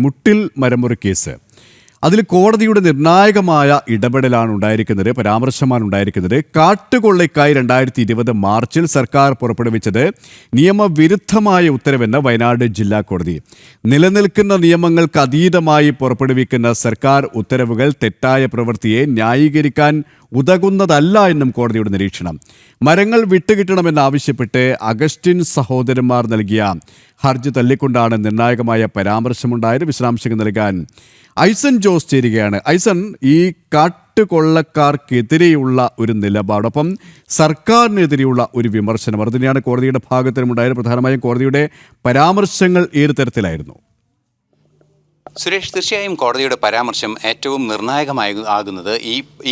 മുട്ടിൽ മരമുറി case. അതിൽ കോടതിയുടെ നിർണായകമായ ഇടപെടലാണ് ഉണ്ടായിരിക്കുന്നത്, പരാമർശമാണ് ഉണ്ടായിരിക്കുന്നത്. കാട്ടുകൊള്ളയ്ക്കായി 2020 മാർച്ചിൽ സർക്കാർ പുറപ്പെടുവിച്ചത് നിയമവിരുദ്ധമായ ഉത്തരവെന്ന് വയനാട് ജില്ലാ കോടതി. നിലനിൽക്കുന്ന നിയമങ്ങൾക്ക് അതീതമായി പുറപ്പെടുവിക്കുന്ന സർക്കാർ ഉത്തരവുകൾ തെറ്റായ പ്രവൃത്തിയെ ന്യായീകരിക്കാൻ ഉതകുന്നതല്ല എന്നും കോടതിയുടെ നിരീക്ഷണം. മരങ്ങൾ വിട്ടുകിട്ടണമെന്നാവശ്യപ്പെട്ട് അഗസ്റ്റിൻ സഹോദരന്മാർ നൽകിയ ഹർജി തള്ളിക്കൊണ്ടാണ് നിർണായകമായ പരാമർശമുണ്ടായത്. വിശദാംശങ്ങൾ നൽകാൻ ഐസൻ ജോസ് ചേരുകയാണ്. ഐസൻ, ഈ കാട്ടുകൊള്ളക്കാർക്കെതിരെയുള്ള ഒരു നിലപാടൊപ്പം സർക്കാരിനെതിരെയുള്ള ഒരു വിമർശനം, അത് തന്നെയാണ് കോടതിയുടെ ഭാഗത്തുനിന്നുണ്ടായത്. പ്രധാനമായും കോടതിയുടെ പരാമർശങ്ങൾ ഏത് തരത്തിലായിരുന്നു? സുരേഷ്, തീർച്ചയായും കോടതിയുടെ പരാമർശം ഏറ്റവും നിർണായകമാകുന്നത്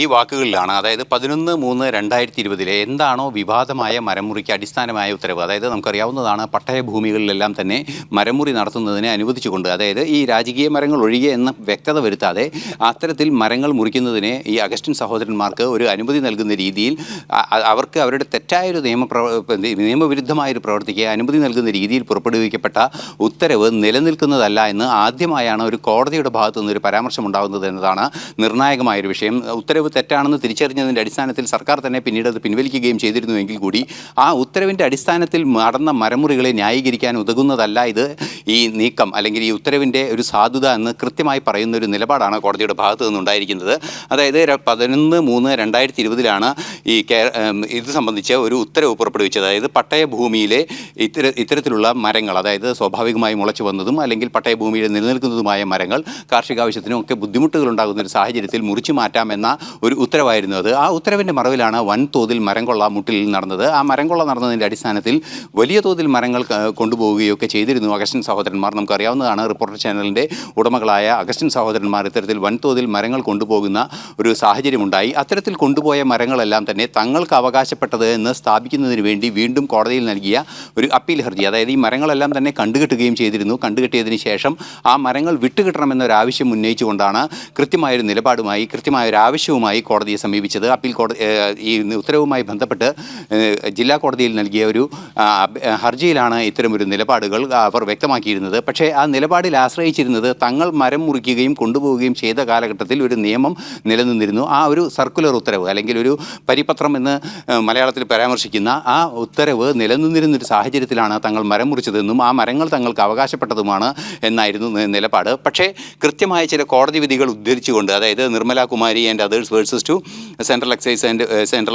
ഈ വാക്കുകളിലാണ്. അതായത് 11/3/2020 എന്താണോ വിവാദമായ മരമുറിക്ക് അടിസ്ഥാനമായ ഉത്തരവ്, അതായത് നമുക്കറിയാവുന്നതാണ്, പട്ടയഭൂമികളിലെല്ലാം തന്നെ മരമുറി നടത്തുന്നതിനെ അനുവദിച്ചുകൊണ്ട്, അതായത് ഈ രാജകീയ മരങ്ങൾ ഒഴികെ എന്ന വ്യക്തത വരുത്താതെ അത്തരത്തിൽ മരങ്ങൾ മുറിക്കുന്നതിനെ ഈ അഗസ്റ്റിൻ സഹോദരന്മാർക്ക് ഒരു അനുമതി നൽകുന്ന രീതിയിൽ അവർക്ക് അവരുടെ തെറ്റായൊരു നിയമവിരുദ്ധമായൊരു പ്രവൃത്തിക്ക് അനുമതി നൽകുന്ന രീതിയിൽ പുറപ്പെടുവിക്കപ്പെട്ട ഉത്തരവ് നിലനിൽക്കുന്നതല്ല എന്ന് ആദ്യമായാണ് ഒരു കോടതിയുടെ ഭാഗത്തു നിന്നൊരു പരാമർശം ഉണ്ടാകുന്നത് എന്നതാണ് നിർണായകമായൊരു വിഷയം. ഉത്തരവ് തെറ്റാണെന്ന് തിരിച്ചറിഞ്ഞതിൻ്റെ അടിസ്ഥാനത്തിൽ സർക്കാർ തന്നെ പിന്നീട് അത് പിൻവലിക്കുകയും ചെയ്തിരുന്നുവെങ്കിൽ കൂടി ആ ഉത്തരവിൻ്റെ അടിസ്ഥാനത്തിൽ നടന്ന മരമുറികളെ ന്യായീകരിക്കാൻ ഉതകുന്നതല്ല ഇത് ഈ നീക്കം, അല്ലെങ്കിൽ ഈ ഉത്തരവിൻ്റെ ഒരു സാധുത എന്ന് കൃത്യമായി പറയുന്ന ഒരു നിലപാടാണ് കോടതിയുടെ ഭാഗത്തു നിന്നുണ്ടായിരിക്കുന്നത്. അതായത് 11/3/2020 ഇത് സംബന്ധിച്ച് ഒരു ഉത്തരവ് പുറപ്പെടുവിച്ചത്. അതായത് പട്ടയഭൂമിയിലെ ഇത്തരത്തിലുള്ള മരങ്ങൾ, അതായത് സ്വാഭാവികമായി മുളച്ചു വന്നതും അല്ലെങ്കിൽ പട്ടയഭൂമിയിൽ നിലനിൽക്കുന്നതുമായ മരങ്ങൾ കാർഷികാവശ്യത്തിനും ഒക്കെ ബുദ്ധിമുട്ടുകൾ ഉണ്ടാകുന്ന ഒരു സാഹചര്യത്തിൽ മുറിച്ചു മാറ്റാമെന്ന ഒരു ഉത്തരവായിരുന്നു അത്. ആ ഉത്തരവിൻ്റെ മറവിലാണ് വൻതോതിൽ മരംകൊള്ള മുട്ടിലിൽ നടന്നത്. ആ മരംകൊള്ള നടന്നതിൻ്റെ അടിസ്ഥാനത്തിൽ വലിയ തോതിൽ മരങ്ങൾ കൊണ്ടുപോവുകയൊക്കെ ചെയ്തിരുന്നു അഗസ്റ്റിൻ സഹോദരന്മാർ. നമുക്കറിയാവുന്നതാണ്, റിപ്പോർട്ടർ ചാനലിൻ്റെ ഉടമകളായ അഗസ്റ്റിൻ സഹോദരന്മാർ ഇത്തരത്തിൽ വൻതോതിൽ മരങ്ങൾ കൊണ്ടുപോകുന്ന ഒരു സാഹചര്യമുണ്ടായി. അത്തരത്തിൽ കൊണ്ടുപോയ മരങ്ങളെല്ലാം തന്നെ തങ്ങൾക്ക് അവകാശപ്പെട്ടത് എന്ന് സ്ഥാപിക്കുന്നതിന് വേണ്ടി വീണ്ടും കോടതിയിൽ നൽകിയ ഒരു അപ്പീൽ ഹർജി, അതായത് ഈ മരങ്ങളെല്ലാം തന്നെ കണ്ടുകെട്ടുകയും ചെയ്തിരുന്നു. കണ്ടുകെട്ടിയതിന് ശേഷം ആ മരങ്ങൾ വിട്ടുകിട്ടണമെന്നൊരാവശ്യം ഉന്നയിച്ചുകൊണ്ടാണ് കൃത്യമായൊരു നിലപാടുമായി, കൃത്യമായൊരു ആവശ്യവുമായി കോടതിയെ സമീപിച്ചത്. അപ്പീൽ കോടതി ഈ ഉത്തരവുമായി ബന്ധപ്പെട്ട് ജില്ലാ കോടതിയിൽ നൽകിയ ഒരു ഹർജിയിലാണ് ഇത്തരമൊരു നിലപാടുകൾ അവർ വ്യക്തമാക്കിയിരുന്നത്. പക്ഷേ ആ നിലപാടിൽ ആശ്രയിച്ചിരുന്നത് തങ്ങൾ മരം മുറിക്കുകയും കൊണ്ടുപോവുകയും ചെയ്ത കാലഘട്ടത്തിൽ ഒരു നിയമം നിലനിന്നിരുന്നു. ആ ഒരു സർക്കുലർ ഉത്തരവ്, അല്ലെങ്കിൽ ഒരു പരിപത്രം എന്ന് മലയാളത്തിൽ പരാമർശിക്കുന്ന ആ ഉത്തരവ് നിലനിന്നിരുന്നൊരു സാഹചര്യത്തിലാണ് തങ്ങൾ മരം മുറിച്ചതെന്നും ആ മരങ്ങൾ തങ്ങൾക്ക് അവകാശപ്പെട്ടതുമാണ് എന്നായിരുന്നു നിലപാട്. പക്ഷേ കൃത്യമായ ചില കോടതി വിധികൾ ഉദ്ധരിച്ചുകൊണ്ട്, അതായത് Nirmala Kumari and others versus to central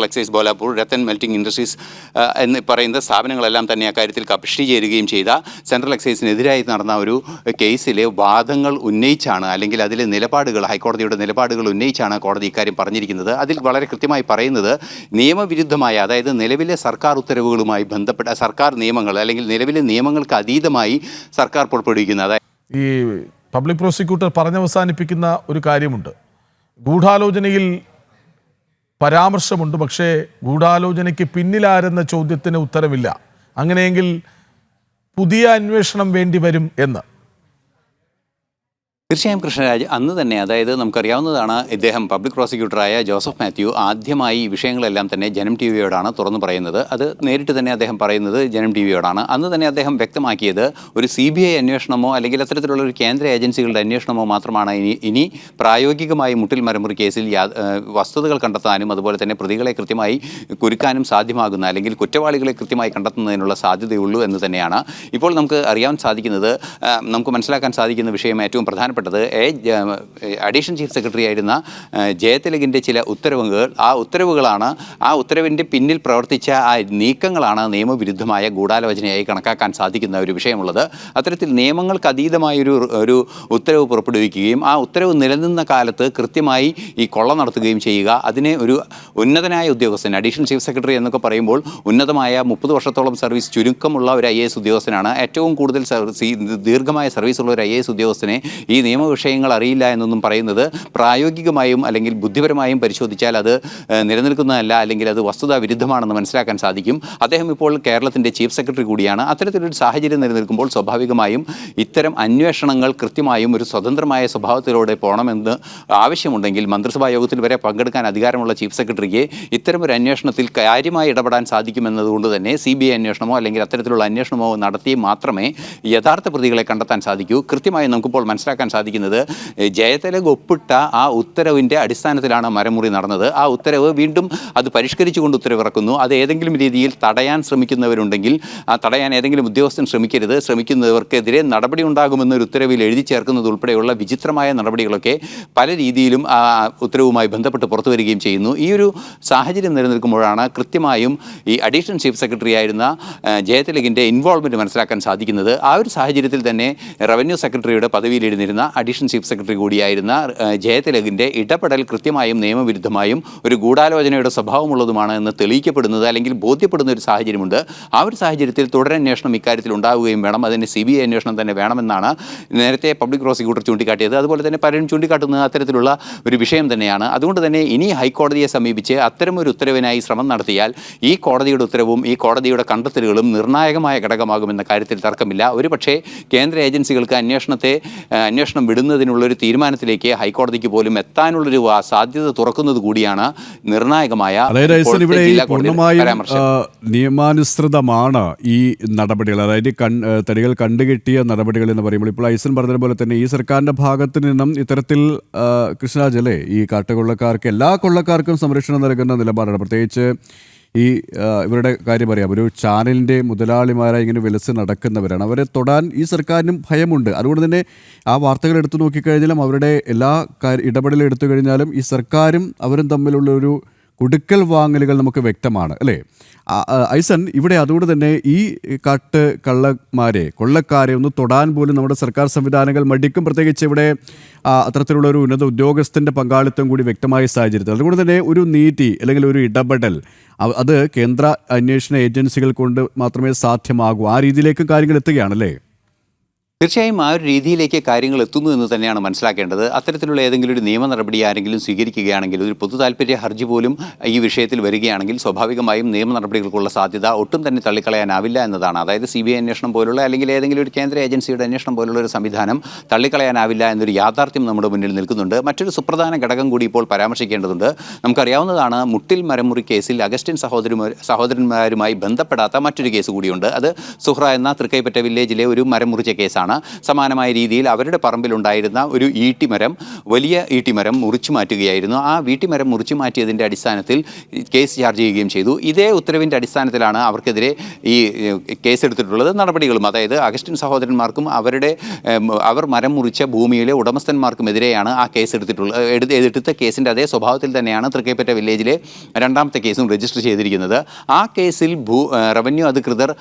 excise Bolapur, Rattan melting industries എന്ന് പറയുന്ന സ്ഥാപനങ്ങളെല്ലാം തന്നെ അക്കാര്യത്തിൽ കക്ഷി ചേരുകയും ചെയ്ത സെൻട്രൽ എക്സൈസിനെതിരായി നടന്ന ഒരു കേസിലെ വാദങ്ങൾ ഉന്നയിച്ചാണ്, അല്ലെങ്കിൽ അതിലെ നിലപാടുകൾ, ഹൈക്കോടതിയുടെ നിലപാടുകൾ ഉന്നയിച്ചാണ് കോടതി ഇക്കാര്യം പറഞ്ഞിരിക്കുന്നത്. അതിൽ വളരെ കൃത്യമായി പറയുന്നത് നിയമവിരുദ്ധമായ, അതായത് നിലവിലെ സർക്കാർ ഉത്തരവുകളുമായി ബന്ധപ്പെട്ട സർക്കാർ നിയമങ്ങൾ, അല്ലെങ്കിൽ നിലവിലെ നിയമങ്ങൾക്ക് അതീതമായി സർക്കാർ പുറപ്പെടുവിക്കുന്ന, അതായത് ഈ പബ്ലിക് പ്രോസിക്യൂട്ടർ പറഞ്ഞവസാനിപ്പിക്കുന്ന ഒരു കാര്യമുണ്ട്. ഗൂഢാലോചനയിൽ പരാമർശമുണ്ട്, പക്ഷേ ഗൂഢാലോചനയ്ക്ക് പിന്നിലാരെന്ന ചോദ്യത്തിന് ഉത്തരവില്ല. അങ്ങനെയെങ്കിൽ പുതിയ അന്വേഷണം വേണ്ടി വരും എന്ന്. തീർച്ചയായും കൃഷ്ണരാജ്, അന്ന് തന്നെ, അതായത് നമുക്കറിയാവുന്നതാണ്, ഇദ്ദേഹം പബ്ലിക് പ്രോസിക്യൂട്ടറായ ജോസഫ് മാത്യു ആദ്യമായി ഈ വിഷയങ്ങളെല്ലാം തന്നെ ജനം ടി വിയോടാണ് തുറന്നു പറയുന്നത്. അത് നേരിട്ട് തന്നെ അദ്ദേഹം പറയുന്നത് ജനം ടി വിയോടാണ്. അന്ന് തന്നെ അദ്ദേഹം വ്യക്തമാക്കിയത് ഒരു CBI അന്വേഷണമോ അല്ലെങ്കിൽ അത്തരത്തിലുള്ള ഒരു കേന്ദ്ര ഏജൻസികളുടെ അന്വേഷണമോ മാത്രമാണ് ഇനി പ്രായോഗികമായി മുട്ടിൽ മരമുറി കേസിൽ വസ്തുതകൾ കണ്ടെത്താനും അതുപോലെ തന്നെ പ്രതികളെ കൃത്യമായി കുരുക്കാനും സാധ്യമാകുന്ന, അല്ലെങ്കിൽ കുറ്റവാളികളെ കൃത്യമായി കണ്ടെത്തുന്നതിനുള്ള സാധ്യതയുള്ളൂ എന്ന് തന്നെയാണ് ഇപ്പോൾ നമുക്ക് അറിയാൻ സാധിക്കുന്നത്. നമുക്ക് മനസ്സിലാക്കാൻ സാധിക്കുന്ന വിഷയം, ഏറ്റവും പ്രധാനപ്പെട്ട അഡീഷണൽ ചീഫ് സെക്രട്ടറി ആയിരുന്ന ജയതിലകിൻ്റെ ചില ഉത്തരവുകൾ, ആ ഉത്തരവിൻ്റെ പിന്നിൽ പ്രവർത്തിച്ച ആ നീക്കങ്ങളാണ് നിയമവിരുദ്ധമായ ഗൂഢാലോചനയായി കണക്കാക്കാൻ സാധിക്കുന്ന ഒരു വിഷയമുള്ളത്. അത്തരത്തിൽ നിയമങ്ങൾക്ക് അതീതമായൊരു ഉത്തരവ് പുറപ്പെടുവിക്കുകയും ആ ഉത്തരവ് നിലനിന്ന കാലത്ത് കൃത്യമായി ഈ കൊള്ള നടത്തുകയും ചെയ്യുക, അതിനെ ഒരു ഉന്നതനായ ഉദ്യോഗസ്ഥൻ, അഡീഷണൽ ചീഫ് സെക്രട്ടറി എന്നൊക്കെ പറയുമ്പോൾ ഉന്നതമായ 30 വർഷത്തോളം സർവീസ് ചുരുക്കമുള്ള ഒരു IAS ഉദ്യോഗസ്ഥനാണ്. ഏറ്റവും കൂടുതൽ ദീർഘമായ സർവീസുള്ള ഒരു IAS ഉദ്യോഗസ്ഥനെ ഈ നിയമവിഷയങ്ങൾ അറിയില്ല എന്നൊന്നും പറയുന്നത് പ്രായോഗികമായും അല്ലെങ്കിൽ ബുദ്ധിപരമായും പരിശോധിച്ചാൽ അത് നിലനിൽക്കുന്നതല്ല, അല്ലെങ്കിൽ അത് വസ്തുതാ വിരുദ്ധമാണെന്ന് മനസ്സിലാക്കാൻ സാധിക്കും. അദ്ദേഹം ഇപ്പോൾ കേരളത്തിൻ്റെ ചീഫ് സെക്രട്ടറി കൂടിയാണ്. അത്തരത്തിലൊരു സാഹചര്യം നിലനിൽക്കുമ്പോൾ സ്വാഭാവികമായും ഇത്തരം അന്വേഷണങ്ങൾ കൃത്യമായും ഒരു സ്വതന്ത്രമായ സ്വഭാവത്തിലൂടെ പോകണമെന്ന് ആവശ്യമുണ്ടെങ്കിൽ മന്ത്രിസഭാ യോഗത്തിൽ വരെ പങ്കെടുക്കാൻ അധികാരമുള്ള ചീഫ് സെക്രട്ടറിക്ക് ഇത്തരമൊരു അന്വേഷണത്തിൽ കാര്യമായി ഇടപെടാൻ സാധിക്കുമെന്നതുകൊണ്ട് തന്നെ CBI അന്വേഷണമോ അല്ലെങ്കിൽ അത്തരത്തിലുള്ള അന്വേഷണമോ നടത്തി മാത്രമേ യഥാർത്ഥ പ്രതികളെ കണ്ടെത്താൻ സാധിക്കൂ. കൃത്യമായി നമുക്കിപ്പോൾ മനസ്സിലാക്കാൻ സാധിക്കുന്നത് ജയതിലക് ഒപ്പിട്ട ആ ഉത്തരവിൻ്റെ അടിസ്ഥാനത്തിലാണ് മരമുറി നടന്നത്. ആ ഉത്തരവ് വീണ്ടും അത് പരിഷ്കരിച്ചുകൊണ്ട് ഉത്തരവിറക്കുന്നു. അത് ഏതെങ്കിലും രീതിയിൽ തടയാൻ ശ്രമിക്കുന്നവരുണ്ടെങ്കിൽ ആ തടയാൻ ഏതെങ്കിലും ഉദ്യോഗസ്ഥൻ ശ്രമിക്കരുത്, ശ്രമിക്കുന്നവർക്കെതിരെ നടപടി ഉണ്ടാകുമെന്നൊരു ഉത്തരവിൽ എഴുതി ചേർക്കുന്നത് ഉൾപ്പെടെയുള്ള വിചിത്രമായ നടപടികളൊക്കെ പല രീതിയിലും ആ ഉത്തരവുമായി ബന്ധപ്പെട്ട് പുറത്തു വരികയും ചെയ്യുന്നു. ഈ ഒരു സാഹചര്യം നിലനിൽക്കുമ്പോഴാണ് കൃത്യമായും ഈ അഡീഷണൽ ചീഫ് സെക്രട്ടറി ആയിരുന്ന ജയതിലകിൻ്റെ ഇൻവോൾവ്മെൻറ്റ് മനസ്സിലാക്കാൻ സാധിക്കുന്നത്. ആ ഒരു സാഹചര്യത്തിൽ തന്നെ റവന്യൂ സെക്രട്ടറിയുടെ പദവിയിലിരുന്നിരുന്ന അഡീഷണൽ ചീഫ് സെക്രട്ടറി കൂടിയായിരുന്ന ജയതിലകിൻ്റെ ഇടപെടൽ കൃത്യമായും നിയമവിരുദ്ധമായും ഒരു ഗൂഢാലോചനയുടെ സ്വഭാവമുള്ളതുമാണ് എന്ന് തെളിയിക്കപ്പെടുന്നത് അല്ലെങ്കിൽ ബോധ്യപ്പെടുന്ന ഒരു സാഹചര്യമുണ്ട്. ആ ഒരു സാഹചര്യത്തിൽ തുടരന്വേഷണം ഇക്കാര്യത്തിൽ ഉണ്ടാവുകയും വേണം. അതിന് CBI അന്വേഷണം തന്നെ വേണമെന്നാണ് നേരത്തെ പബ്ലിക് പ്രോസിക്യൂട്ടർ ചൂണ്ടിക്കാട്ടിയത്. അതുപോലെ തന്നെ പലരും ചൂണ്ടിക്കാട്ടുന്നത് അത്തരത്തിലുള്ള ഒരു വിഷയം തന്നെയാണ്. അതുകൊണ്ട് തന്നെ ഇനി ഹൈക്കോടതിയെ സമീപിച്ച് അത്തരമൊരു ഉത്തരവിനായി ശ്രമം നടത്തിയാൽ ഈ കോടതിയുടെ ഉത്തരവും ഈ കോടതിയുടെ കണ്ടെത്തലുകളും നിർണായകമായ ഘടകമാകുമെന്ന കാര്യത്തിൽ തർക്കമില്ല. ഒരുപക്ഷേ കേന്ദ്ര ഏജൻസികൾക്ക് അന്വേഷണം വിടുന്നതിനുള്ളൊരു തീരുമാനത്തിലേക്ക് ഹൈക്കോടതിക്ക് പോലും എത്താനുള്ളൊരു സാധ്യത തുറക്കുന്നത് കൂടിയാണ് നിർണായകമായ നിയമാനുസൃതമാണ് ഈ നടപടികൾ. അതായത് തടികൾ കണ്ടുകെട്ടിയ നടപടികൾ എന്ന് പറയുമ്പോൾ ഇപ്പോൾ ഐസൻ പറഞ്ഞതുപോലെ തന്നെ ഈ സർക്കാരിൻ്റെ ഭാഗത്ത് നിന്നും ഇത്തരത്തിൽ കൃഷ്ണരാജല്ലേ ഈ കാട്ടുകൊള്ളക്കാർക്ക് എല്ലാ കൊള്ളക്കാർക്കും സംരക്ഷണം നൽകുന്ന നിലപാടാണ്. പ്രത്യേകിച്ച് ഈ ഇവരുടെ കാര്യം പറയാം, ഒരു ചാനലിൻ്റെ മുതലാളിമാരായി ഇങ്ങനെ വിലസ് നടക്കുന്നവരാണ്. അവരെ തൊടാൻ ഈ സർക്കാരിനും ഭയമുണ്ട്. അതുകൊണ്ട് തന്നെ ആ വാർത്തകൾ എടുത്തു നോക്കിക്കഴിഞ്ഞാലും അവരുടെ എല്ലാ ഇടപെടലും എടുത്തു കഴിഞ്ഞാലും ഈ സർക്കാരും അവരും തമ്മിലുള്ള ഒരു കുടുക്കൽ വാങ്ങലുകൾ നമുക്ക് വ്യക്തമാണ് അല്ലേ ഐസൻ? ഇവിടെ അതുകൊണ്ട് തന്നെ ഈ കൊള്ളക്കാരെ ഒന്ന് തൊടാൻ പോലും നമ്മുടെ സർക്കാർ സംവിധാനങ്ങൾ മടിക്കും. പ്രത്യേകിച്ച് ഇവിടെ അത്തരത്തിലുള്ള ഒരു ഉന്നത ഉദ്യോഗസ്ഥൻ്റെ പങ്കാളിത്തം കൂടി വ്യക്തമായ സാഹചര്യത്തിൽ. അതുകൊണ്ട് തന്നെ ഒരു നീതി അല്ലെങ്കിൽ ഒരു ഇടപെടൽ അത് കേന്ദ്ര അന്വേഷണ ഏജൻസികൾ കൊണ്ട് മാത്രമേ സാധ്യമാകൂ. ആ രീതിയിലേക്ക് കാര്യങ്ങൾ എത്തുകയാണല്ലേ? തീർച്ചയായും ആ ഒരു രീതിയിലേക്ക് കാര്യങ്ങൾ എത്തുന്നു എന്ന് തന്നെയാണ് മനസ്സിലാക്കേണ്ടത്. അത്തരത്തിലുള്ള ഏതെങ്കിലും ഒരു നിയമ നടപടി ആരെങ്കിലും സ്വീകരിക്കുകയാണെങ്കിൽ, ഒരു പൊതു താല്പര്യ ഹർജി പോലും ഈ വിഷയത്തിൽ വരികയാണെങ്കിൽ സ്വാഭാവികമായും നിയമ നടപടികൾക്കുള്ള സാധ്യത ഒട്ടും തന്നെ തള്ളിക്കളയാനാവില്ല എന്നതാണ്. അതായത് CBI അന്വേഷണം പോലുള്ള അല്ലെങ്കിൽ ഏതെങ്കിലും ഒരു കേന്ദ്ര ഏജൻസിയുടെ അന്വേഷണം പോലുള്ള ഒരു സംവിധാനം തള്ളിക്കളയാനാവില്ല എന്നൊരു യാഥാർത്ഥ്യം നമ്മുടെ മുന്നിൽ നിൽക്കുന്നുണ്ട്. മറ്റൊരു സുപ്രധാന ഘടകം കൂടി ഇപ്പോൾ പരാമർശിക്കേണ്ടതുണ്ട്. നമുക്കറിയാവുന്നതാണ്, മുട്ടിൽ മരമുറി കേസിൽ അഗസ്റ്റിൻ സഹോദരന്മാരുമായി ബന്ധപ്പെടാത്ത മറ്റൊരു കേസ് കൂടിയുണ്ട്. അത് സുഹ്ര എന്ന തൃക്കൈപ്പറ്റ വില്ലേജിലെ ഒരു മരം മുറിച്ച കേസാണ്. സമാനമായ രീതിയിൽ അവരുടെ പറമ്പിലുണ്ടായിരുന്ന ഒരു വലിയ ഈട്ടിമരം മുറിച്ചു മാറ്റുകയായിരുന്നു. ആ വീട്ടിമരം മുറിച്ചു മാറ്റിയതിൻ്റെ അടിസ്ഥാനത്തിൽ കേസ് ചാർജ് ചെയ്യുകയും ചെയ്തു. ഇതേ ഉത്തരവിൻ്റെ അടിസ്ഥാനത്തിലാണ് അവർക്കെതിരെ ഈ കേസെടുത്തിട്ടുള്ളത്. നടപടികളും അതായത് അഗസ്റ്റിൻ സഹോദരന്മാർക്കും അവർ മരം മുറിച്ച ഭൂമിയിലെ ഉടമസ്ഥന്മാർക്കുമെതിരെയാണ് ആ കേസ് എടുത്ത കേസിൻ്റെ അതേ സ്വഭാവത്തിൽ തന്നെയാണ് തൃക്കൈപ്പറ്റ വില്ലേജിലെ രണ്ടാമത്തെ കേസും രജിസ്റ്റർ ചെയ്തിരിക്കുന്നത്. ആ കേസിൽ റവന്യൂ അധികൃതർ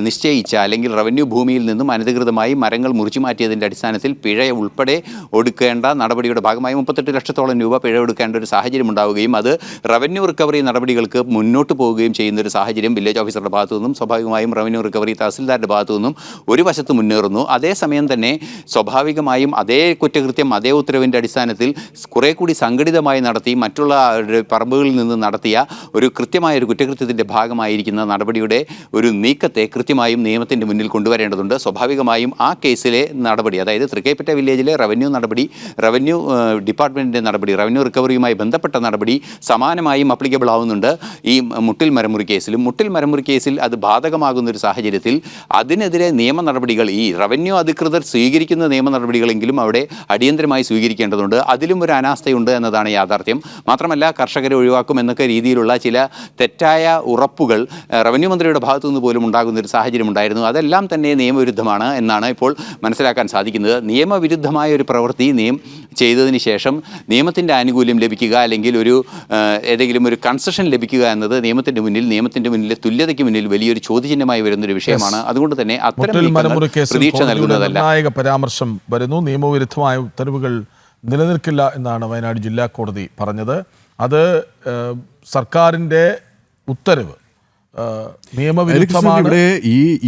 നിശ്ചയിച്ച അല്ലെങ്കിൽ റവന്യൂ ഭൂമിയിൽ നിന്നും അനധികൃതമായി മരങ്ങൾ മുറിച്ചു മാറ്റിയതിൻ്റെ അടിസ്ഥാനത്തിൽ പിഴ ഉൾപ്പെടെ ഒടുക്കേണ്ട നടപടിയുടെ ഭാഗമായി 38 ലക്ഷത്തോളം രൂപ പിഴ ഒടുക്കേണ്ട ഒരു സാഹചര്യം ഉണ്ടാവുകയും അത് റവന്യൂ റിക്കവറി നടപടികൾക്ക് മുന്നോട്ട് പോവുകയും ചെയ്യുന്ന ഒരു സാഹചര്യം വില്ലേജ് ഓഫീസറുടെ ഭാഗത്തു നിന്നും സ്വാഭാവികമായും റവന്യൂ റിക്കവറി തഹസിൽദാരുടെ ഭാഗത്തു നിന്നും ഒരു വശത്ത് മുന്നേറുന്നു. അതേസമയം തന്നെ സ്വാഭാവികമായും അതേ കുറ്റകൃത്യം അതേ ഉത്തരവിൻ്റെ അടിസ്ഥാനത്തിൽ കുറെ കൂടി സംഘടിതമായി നടത്തി മറ്റുള്ള പറമ്പുകളിൽ നിന്ന് നടത്തിയ ഒരു കൃത്യമായ ഒരു കുറ്റകൃത്യത്തിൻ്റെ ഭാഗമായിരിക്കുന്ന നടപടിയുടെ ഒരു നീക്കത്തെ കൃത്യമായും നിയമത്തിൻ്റെ മുന്നിൽ കൊണ്ടുവരേണ്ടതുണ്ട്. സ്വാഭാവികമായും ആ കേസിലെ നടപടി, അതായത് തൃക്കൈപ്പറ്റ വില്ലേജിലെ റവന്യൂ ഡിപ്പാർട്ട്മെൻറ്റിൻ്റെ നടപടി, റവന്യൂ റിക്കവറിയുമായി ബന്ധപ്പെട്ട നടപടി സമാനമായും അപ്ലിക്കബിൾ ആവുന്നുണ്ട് ഈ മുട്ടിൽ മരമുറി കേസിലും. മുട്ടിൽ മരമുറി കേസിൽ അത് ബാധകമാകുന്ന ഒരു സാഹചര്യത്തിൽ അതിനെതിരെ നിയമ നടപടികൾ ഈ റവന്യൂ അധികൃതർ സ്വീകരിക്കുന്ന നിയമ നടപടികളെങ്കിലും അവിടെ അടിയന്തരമായി സ്വീകരിക്കേണ്ടതുണ്ട്. അതിലും ഒരു അനാസ്ഥയുണ്ട് എന്നതാണ് യാഥാർത്ഥ്യം. മാത്രമല്ല, കർഷകരെ ഒഴിവാക്കും എന്നൊക്കെ രീതിയിലുള്ള ചില തെറ്റായ ഉറപ്പുകൾ റവന്യൂ മന്ത്രിയുടെ ഭാഗത്തു നിന്ന് പോലും ഉണ്ടാകുന്ന ഒരു സാഹചര്യം ഉണ്ടായിരുന്നു. അതെല്ലാം തന്നെ നിയമവിരുദ്ധമാണ് എന്നാണ് ഇപ്പോൾ മനസ്സിലാക്കാൻ സാധിക്കുന്നത്. നിയമവിരുദ്ധമായ ഒരു പ്രവൃത്തി ചെയ്തതിന് ശേഷം നിയമത്തിൻ്റെ ആനുകൂല്യം ലഭിക്കുക അല്ലെങ്കിൽ ഏതെങ്കിലും ഒരു കൺസെഷൻ ലഭിക്കുക എന്നത് നിയമത്തിൻ്റെ മുന്നിലെ തുല്യതയ്ക്ക് മുന്നിൽ വലിയൊരു ചോദ്യചിഹ്നമായി വരുന്നൊരു വിഷയമാണ്. അതുകൊണ്ട് തന്നെ അത്തരം പ്രതീക്ഷ നൽകുന്നതല്ല. നിർണായക പരാമർശം വരുന്നു. നിയമവിരുദ്ധമായ ഉത്തരവുകൾ നിലനിൽക്കില്ല എന്നാണ് വയനാട് ജില്ലാ കോടതി പറഞ്ഞത്. അത് സർക്കാരിൻ്റെ ഉത്തരവ് നിയമവിരുദ്ധമാണ്.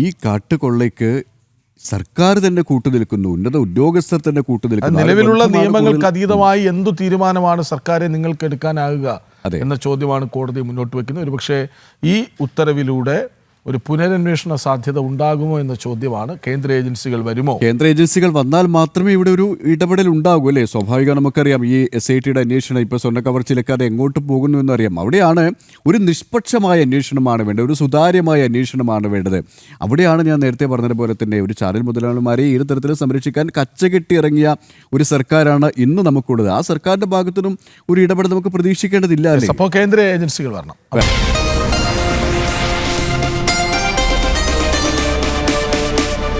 ഈ കാട്ടുകൊള്ളയ്ക്ക് സർക്കാർ തന്നെ കൂട്ടുനിൽക്കുന്നു, ഉന്നത ഉദ്യോഗസ്ഥർ തന്നെ കൂട്ടുനിൽക്കുന്നു. നിലവിലുള്ള ആര് നിയമങ്ങൾക്ക് കൂടുതൽ- അതീതമായി എന്തു തീരുമാനമാണ് സർക്കാരെ നിങ്ങൾക്ക് എടുക്കാനാകുക അതെ. എന്ന ചോദ്യമാണ് കോടതി മുന്നോട്ട് വയ്ക്കുന്നത്. ഒരുപക്ഷെ ഈ ഉത്തരവിലൂടെ ഒരു പുനരന്വേഷണ സാധ്യത ഉണ്ടാകുമോ എന്ന ചോദ്യമാണ്. കേന്ദ്ര ഏജൻസികൾ വരുമോ? കേന്ദ്ര ഏജൻസികൾ വന്നാൽ മാത്രമേ ഇവിടെ ഒരു ഇടപെടൽ ഉണ്ടാകൂ അല്ലേ? സ്വാഭാവികം, നമുക്കറിയാം ഈ SITയുടെ അന്വേഷണം ഇപ്പോൾ സ്വർണ്ണ കവർച്ചയിലൊക്കെ അത് എങ്ങോട്ട് പോകുന്നു എന്നറിയാം. അവിടെയാണ് ഒരു നിഷ്പക്ഷമായ അന്വേഷണമാണ് വേണ്ടത്, ഒരു സുതാര്യമായ അന്വേഷണമാണ് വേണ്ടത്. അവിടെയാണ് ഞാൻ നേരത്തെ പറഞ്ഞതുപോലെ തന്നെ ഒരു ചാനൽ മുതലാളിമാരെ ഈ തരത്തിൽ സംരക്ഷിക്കാൻ കച്ചകെട്ടി ഇറങ്ങിയ ഒരു സർക്കാരാണ് ഇന്ന് നമുക്കുള്ളത്. ആ സർക്കാരിന്റെ ഭാഗത്തുനിന്നും ഒരു ഇടപെടൽ നമുക്ക് പ്രതീക്ഷിക്കേണ്ടതില്ല അല്ലേ? അപ്പോൾ കേന്ദ്ര ഏജൻസികൾ വരണം.